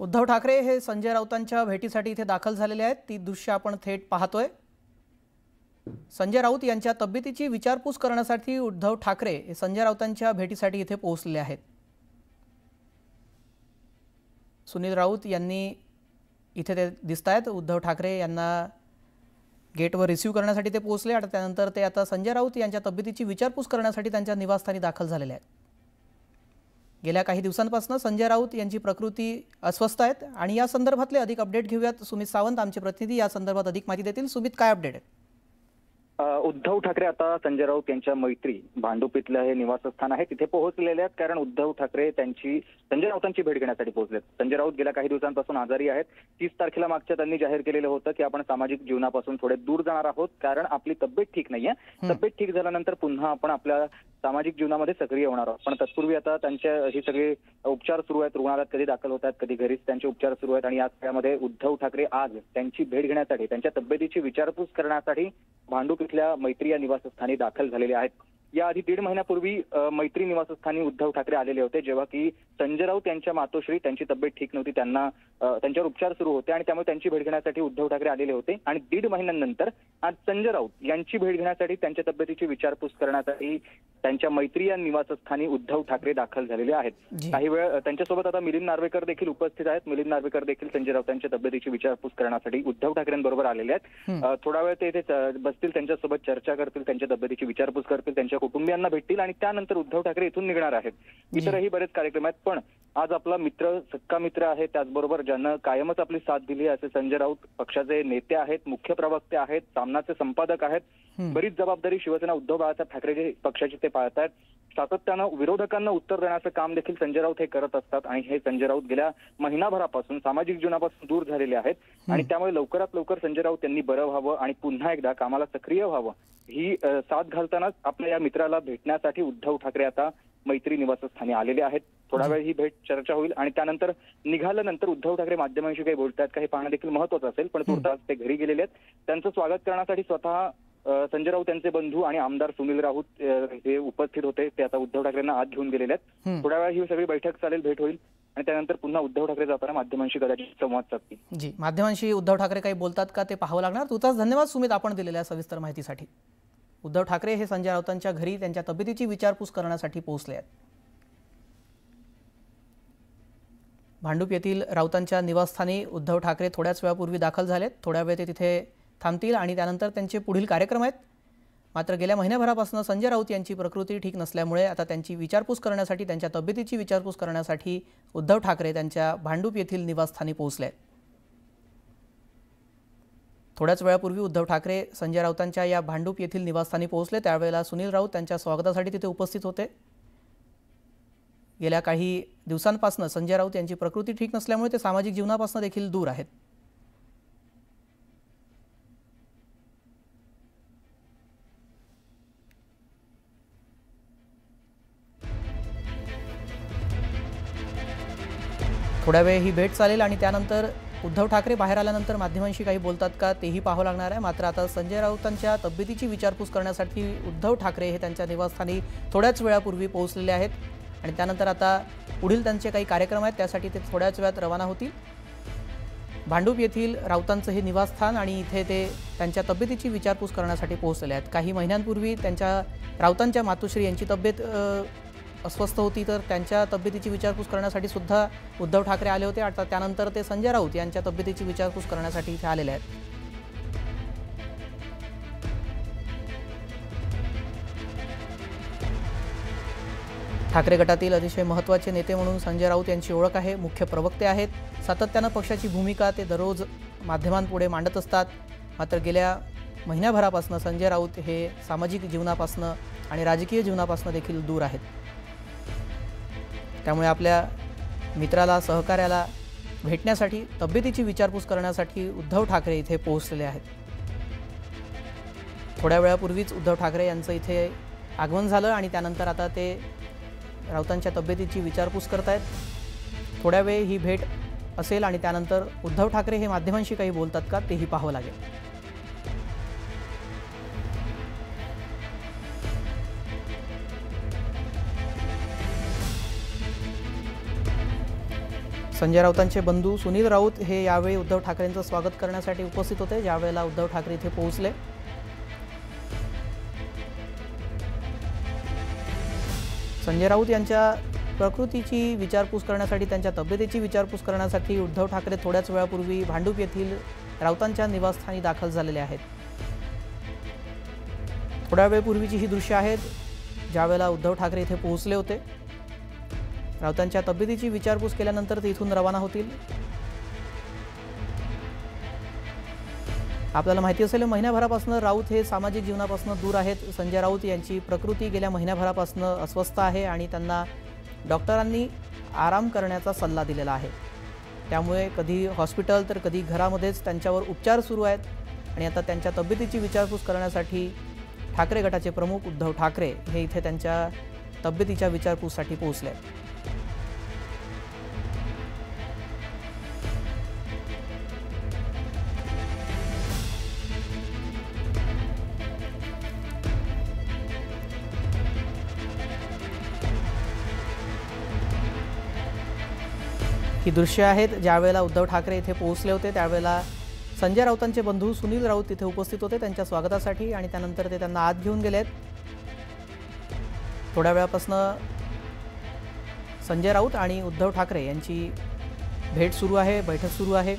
उद्धव ठाकरे हे संजय राऊतांच्या भेटीसाठी इथे दाखल झालेले आहेत। ती दृश्य आपण थेट पाहतोय। संजय राऊत यांच्या तब्येतीची विचारपूस करण्यासाठी उद्धव ठाकरे हे संजय राऊतांच्या भेटीसाठी इथे पोहोचले आहेत। सुनील राऊत यांनी इथे ते दिसतायत। उद्धव ठाकरे यांना गेटवर रिसीव्ह करण्यासाठी ते पोहोचले। त्यानंतर ते आता संजय राऊत यांच्या तब्येतीची विचारपूस करण्यासाठी त्यांच्या निवासस्थानी दाखल झालेले आहेत। गेल्या काही दिवसांपासून संजय राऊत यांची प्रकृती अस्वस्थ आहे आणि या संदर्भातले अधिक अपडेट घेऊयात। सुमित सावंत आमचे प्रतिनिधी या संदर्भात अधिक माहिती देतील। सुमित, काय अपडेट आहे? उद्धव ठाकरे आता संजय राऊत यांच्या मैत्री भांडुपीतलं हे निवासस्थान आहे तिथे पोहोचलेले आहेत, कारण उद्धव ठाकरे त्यांची संजय राऊतांची भेट घेण्यासाठी पोहोचलेत। संजय राऊत गेल्या काही दिवसांपासून आजारी आहेत। 30 तारखेला मागच्या त्यांनी जाहीर केलेलं होतं की आपण सामाजिक जीवनापासून थोडे दूर जाणार आहोत, कारण आपली तब्येत ठीक नाहीये। तब्येत ठीक झाल्यानंतर पुन्हा आपण आपल्या सामाजिक जीवनामध्ये सक्रिय होणार आहोत। पण तत्पूर्वी आता त्यांच्या ही सगळे उपचार सुरू आहेत। रुग्णालयात कधी दाखल होतात, कधी घरीच त्यांचे उपचार सुरू आहेत। आणि या काळामध्ये उद्धव ठाकरे आज त्यांची भेट घेण्यासाठी, त्यांच्या तब्येतीची विचारपूस करण्यासाठी भांडूप इथल्या मैत्री या निवासस्थानी दाखल झालेले आहेत। याआधी 1.5 महिन्यापूर्वी मैत्री निवासस्थानी उद्धव ठाकरे आलेले होते, जेव्हा की संजय राऊत यांच्या मातोश्री त्यांची तब्येत ठीक नव्हती, त्यांना त्यांच्यावर उपचार सुरू होते आणि त्यामुळे त्यांची भेट घेण्यासाठी उद्धव ठाकरे आलेले होते। आणि 1.5 महिन्यानंतर आज संजय राऊत यांची भेट घेण्यासाठी, त्यांच्या तब्येतीची विचारपूस करण्यासाठी त्यांच्या मैत्री या निवासस्थानी उद्धव ठाकरे दाखल झालेले आहेत। काही वेळ त्यांच्यासोबत आता मिलिंद नार्वेकर देखील उपस्थित आहेत। मिलिंद नार्वेकर देखील संजय राऊतांच्या तब्येतीची विचारपूस करण्यासाठी उद्धव ठाकरेंबरोबर आलेले आहेत। थोडा वेळ ते इथे बसतील, त्यांच्यासोबत चर्चा करतील, त्यांच्या तब्येतीची विचारपूस करतील, त्यांच्या कुटुंबियांना भेटतील आणि त्यानंतर उद्धव ठाकरे इथून निघणार आहेत। इतरही बरेच कार्यक्रम आहेत, पण आज आपला मित्र, सक्का मित्र आहे, त्याचबरोबर ज्यांना कायमच आपली साथ दिली असे संजय राऊत पक्षाचे नेते आहेत, मुख्य प्रवक्ते आहेत, सामनाचे संपादक आहेत। बरीच जबाबदारी शिवसेना उद्धव बाळासाहेब ठाकरे पक्षाची ते पाळतायत। सातत्यानं विरोधकांना उत्तर देण्याचं काम देखील संजय राऊत हे करत असतात आणि हे संजय राऊत गेल्या महिनाभरापासून सामाजिक जीवनापासून दूर झालेले आहेत आणि त्यामुळे लवकरात लवकर संजय राऊत यांनी बरं व्हावं आणि पुन्हा एकदा कामाला सक्रिय व्हावं ही साथ घालतानाच आपल्या या मित्राला भेटण्यासाठी उद्धव ठाकरे आता मैत्री निवासस्थानी आलेले आहेत। थोडा वेळ ही भेट चर्चा होईल आणि त्यानंतर निघाल्यानंतर उद्धव ठाकरे माध्यमांशी काही बोलतात का हे पाहणं देखील महत्त्वाचं असेल। पण तुर्तास ते घरी गेलेले आहेत। त्यांचं स्वागत करण्यासाठी स्वतः संजय राऊत यांचे बंधू आणि आमदार सुनील राऊत हे उपस्थित होते। ते आता उद्धव ठाकरेंना आत घेऊन गेलेले आहेत। थोड्या वेळा ही सगळी बैठक चालेल, भेट होईल आणि त्यानंतर पुन्हा उद्धव ठाकरे जाताना माध्यमांशी कदाचित संवाद साधतील। जी, माध्यमांशी उद्धव ठाकरे काही बोलतात का ते पाहावं लागणार। तुझाच धन्यवाद सुमित, आपण दिलेल्या सविस्तर माहितीसाठी। उद्धव ठाकरे हे संजय राऊतांच्या घरी त्यांच्या तब्येतीची विचारपूस करण्यासाठी पोहोचले आहेत। भांडूप येथील राऊतांच्या निवासस्थानी उद्धव ठाकरे थोड्याच वेळापूर्वी दाखल झालेत। थोड्या वेळ ते तिथे थांबतील आणि त्यानंतर त्यांचे पुढील कार्यक्रम आहेत। मात्र गेल्या महिन्याभरापासून संजय राऊत यांची प्रकृती ठीक नसल्यामुळे आता त्यांची विचारपूस करण्यासाठी, त्यांच्या तब्येतीची विचारपूस करण्यासाठी उद्धव ठाकरे त्यांच्या भांडूप येथील निवासस्थानी पोहोचले आहेत। थोड्याच वेळापूर्वी उद्धव ठाकरे संजय राऊतांच्या या भांडूप येथील निवासस्थानी पोहोचले। त्यावेळेला सुनील राऊत त्यांच्या स्वागतासाठी तिथे उपस्थित होते। गेल्या काही दिवसांपासून संजय राऊत यांची प्रकृती ठीक नसल्यामुळे ते सामाजिक जीवनापासून देखील दूर आहेत। थोड्या वेळ ही भेट चालेल आणि त्यानंतर उद्धव ठाकरे बाहेर आल्यानंतर माध्यमांशी काही बोलतात का तेही पाहावं लागणार आहे। मात्र आता संजय राऊतांच्या तब्येतीची विचारपूस करण्यासाठी उद्धव ठाकरे हे त्यांच्या निवासस्थानी थोड्याच वेळापूर्वी पोहोचलेले आहेत आणि त्यानंतर आता पुढील त्यांचे काही कार्यक्रम आहेत, त्यासाठी ते थोड्याच वेळात रवाना होतील। भांडूप येथील राऊतांचं हे निवासस्थान आणि इथे ते त्यांच्या तब्येतीची विचारपूस करण्यासाठी पोहोचलेले आहेत। काही महिन्यांपूर्वी राऊतांच्या मातोश्री यांची तब्येत अस्वस्थ होती, तर त्यांच्या तब्येतीची विचारपूस करण्यासाठी सुद्धा उद्धव ठाकरे आले होते। आता त्यानंतर ते संजय राऊत यांच्या तब्येतीची विचारपूस करण्यासाठी इथे आलेले आहेत। ठाकरे गटातील अतिशय महत्त्वाचे नेते म्हणून संजय राऊत यांची ओळख आहे। मुख्य प्रवक्ते आहेत, सातत्यानं पक्षाची भूमिका ते दररोज माध्यमांपुढे मांडत असतात। मात्र गेल्या महिन्याभरापासून संजय राऊत हे सामाजिक जीवनापासून आणि राजकीय जीवनापासून देखील दूर आहेत। त्यामुळे आपल्या मित्राला, सहकार्याला भेटण्यासाठी, तब्येतीची विचारपूस करण्यासाठी उद्धव ठाकरे इथे पोहोचलेले आहेत। थोड्या वेळापूर्वीच उद्धव ठाकरे यांचं इथे आगमन झालं आणि त्यानंतर आता ते राऊतांच्या तब्येतीची विचारपूस करतायत। थोड्या वेळ ही भेट असेल आणि त्यानंतर उद्धव ठाकरे हे माध्यमांशी काही बोलतात का तेही पाहावं लागेल। संजय राऊतांचे बंधू सुनील राऊत हे यावेळी उद्धव ठाकरेंचं स्वागत करण्यासाठी उपस्थित होते, ज्यावेळेला उद्धव ठाकरे इथे पोहोचले। संजय राऊत यांच्या प्रकृतीची विचारपूस करण्यासाठी, त्यांच्या तब्येतीची विचारपूस करण्यासाठी उद्धव ठाकरे थोड्याच वेळापूर्वी भांडूप येथील राऊतांच्या निवासस्थानी दाखल झालेले आहेत। थोड्या वेळपूर्वीची ही दृश्य आहेत, ज्यावेळेला उद्धव ठाकरे इथे पोहोचले होते। राऊतांच्या तब्येतीची विचारपूस केल्यानंतर ते इथून रवाना होतील। आपल्याला माहिती असेल, महिन्याभरापासून राऊत हे सामाजिक जीवनापासून दूर आहेत। संजय राऊत यांची प्रकृती गेल्या महिन्याभरापासून अस्वस्थ आहे आणि त्यांना डॉक्टरांनी आराम करण्याचा सल्ला दिलेला आहे। त्यामुळे कधी हॉस्पिटल तर कधी घरामध्येच त्यांच्यावर उपचार सुरू आहेत आणि आता त्यांच्या तब्येतीची विचारपूस करण्यासाठी ठाकरे गटाचे प्रमुख उद्धव ठाकरे हे इथे त्यांच्या तब्येतीच्या विचारपूससाठी पोहोचले। ही दृश्य आहेत, ज्यावेळेला उद्धव ठाकरे इथे पोहोचले होते त्यावेळेला संजय राऊतांचे बंधू सुनील राऊत इथे उपस्थित होते त्यांच्या स्वागतासाठी आणि त्यानंतर ते त्यांना आत घेऊन गेलेत। थोड्या वेळापासून संजय राऊत आणि उद्धव ठाकरे यांची भेट सुरू आहे, बैठक सुरू आहे।